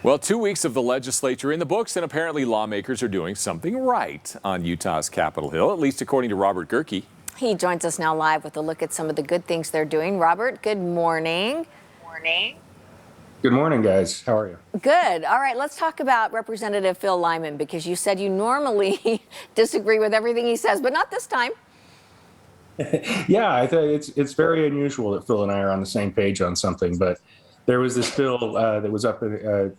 Well, 2 weeks of the legislature in the books, and apparently lawmakers are doing something right on Utah's Capitol Hill, at least according to Robert Gehrke. He joins us now live with a look at some of the good things they're doing. Robert, good morning. Good morning, guys. How are you? Good. All right, let's talk about Representative Phil Lyman, because you said you normally disagree with everything he says, but not this time. Yeah, I think it's very unusual that Phil and I are on the same page on something, but there was this bill that was up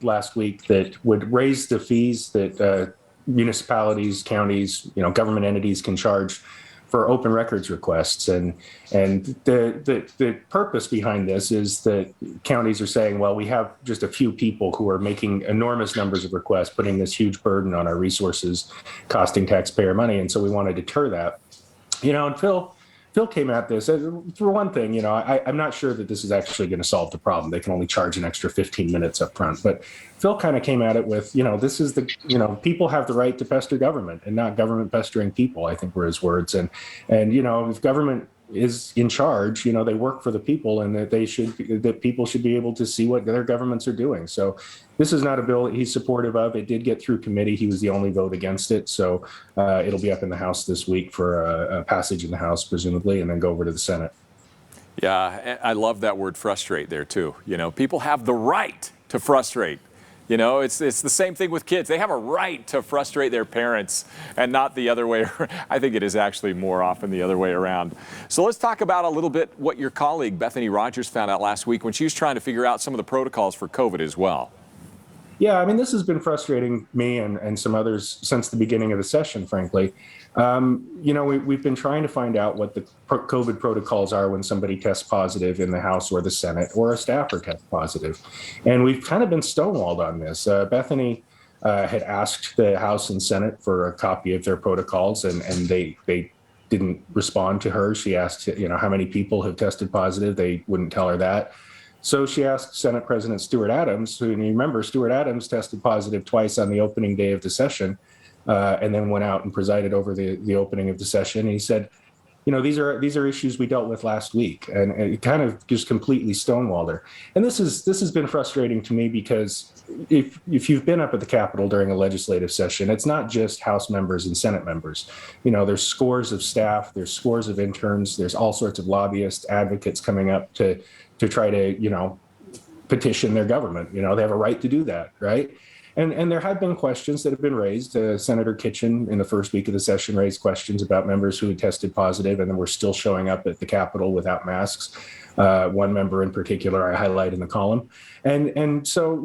last week that would raise the fees that municipalities, counties, government entities can charge for open records requests, and the purpose behind this is that counties are saying, well, we have just a few people who are making enormous numbers of requests, putting this huge burden on our resources, costing taxpayer money, and so we want to deter that. And Phil came at this, for one thing, I'm not sure that this is actually going to solve the problem. They can only charge an extra 15 minutes up front. But Phil kind of came at it with, this is people have the right to pester government and not government pestering people, I think were his words. And if government is in charge, they work for the people, and that people should be able to see what their governments are doing. So this is not a bill that he's supportive of. It did get through committee. He was the only vote against it. So it'll be up in the House this week for a passage in the House, presumably, and then go over to the Senate. Yeah, I love that word frustrate there, too. People have the right to frustrate. It's the same thing with kids. They have a right to frustrate their parents, and not the other way around. I think it is actually more often the other way around. So let's talk about a little bit what your colleague Bethany Rogers found out last week when she was trying to figure out some of the protocols for COVID as well. Yeah, this has been frustrating me and some others since the beginning of the session, frankly. We've been trying to find out what the COVID protocols are when somebody tests positive in the House or the Senate, or a staffer tests positive. And we've kind of been stonewalled on this. Bethany had asked the House and Senate for a copy of their protocols, and they didn't respond to her. She asked, how many people have tested positive. They wouldn't tell her that. So she asked Senate President Stuart Adams, who, you remember, Stuart Adams tested positive twice on the opening day of the session, and then went out and presided over the opening of the session. And he said, these are issues we dealt with last week, and it kind of just completely stonewalled her. And this has been frustrating to me, because if you've been up at the Capitol during a legislative session, it's not just House members and Senate members. There's scores of staff, there's scores of interns, there's all sorts of lobbyists, advocates coming up to try to, petition their government. They have a right to do that, right? And there have been questions that have been raised. Senator Kitchen, in the first week of the session, raised questions about members who had tested positive and then were still showing up at the Capitol without masks. One member in particular I highlight in the column. And so,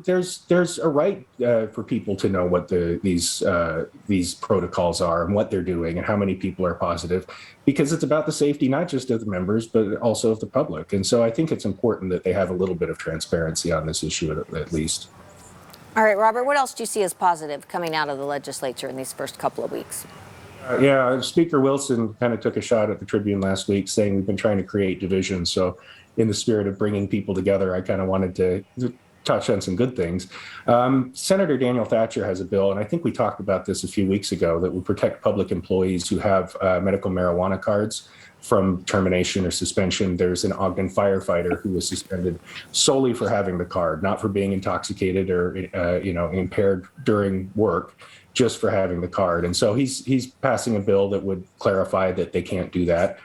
there's a right for people to know what these protocols are and what they're doing and how many people are positive, because it's about the safety, not just of the members, but also of the public. And so I think it's important that they have a little bit of transparency on this issue at least. All right, Robert, what else do you see as positive coming out of the legislature in these first couple of weeks? Speaker Wilson kind of took a shot at the Tribune last week, saying we've been trying to create division. So in the spirit of bringing people together, I kind of wanted to touch on some good things. Senator Daniel Thatcher has a bill, and I think we talked about this a few weeks ago, that would protect public employees who have medical marijuana cards from termination or suspension. There's an Ogden firefighter who was suspended solely for having the card, not for being intoxicated or impaired during work, just for having the card. And so he's passing a bill that would clarify that they can't do that.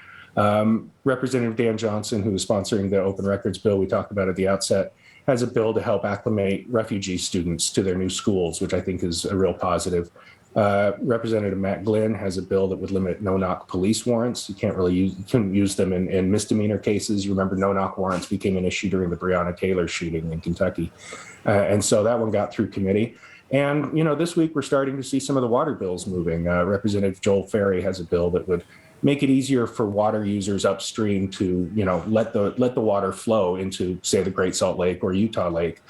Representative Dan Johnson, who is sponsoring the open records bill we talked about at the outset, has a bill to help acclimate refugee students to their new schools, which I think is a real positive. Representative Matt Glynn has a bill that would limit no-knock police warrants. You couldn't use them in misdemeanor cases. You remember no-knock warrants became an issue during the Breonna Taylor shooting in Kentucky. And so that one got through committee. And, this week we're starting to see some of the water bills moving. Representative Joel Ferry has a bill that would make it easier for water users upstream to, let the water flow into, say, the Great Salt Lake or Utah Lake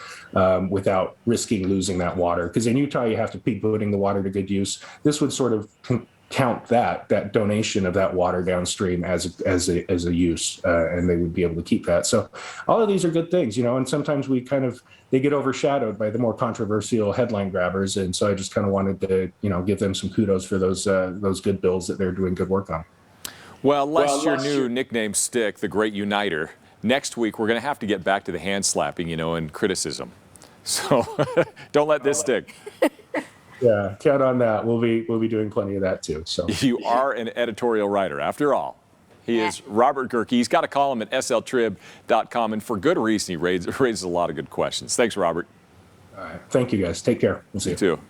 without risking losing that water. Because in Utah, you have to be putting the water to good use. This would sort of count that donation of that water downstream as a use, and they would be able to keep that. So all of these are good things, and sometimes they get overshadowed by the more controversial headline grabbers. And so I just kind of wanted to, give them some kudos for those good bills that they're doing good work on. Well, lest your new nickname stick, the Great Uniter, next week we're going to have to get back to the hand slapping, and criticism. So don't let this stick. Yeah, count on that. We'll be doing plenty of that too. So You are an editorial writer, after all. He is Robert Gehrke. He's got a column at sltrib.com, and for good reason. He raises a lot of good questions. Thanks, Robert. all right, thank you guys. Take care. We'll see you. You too.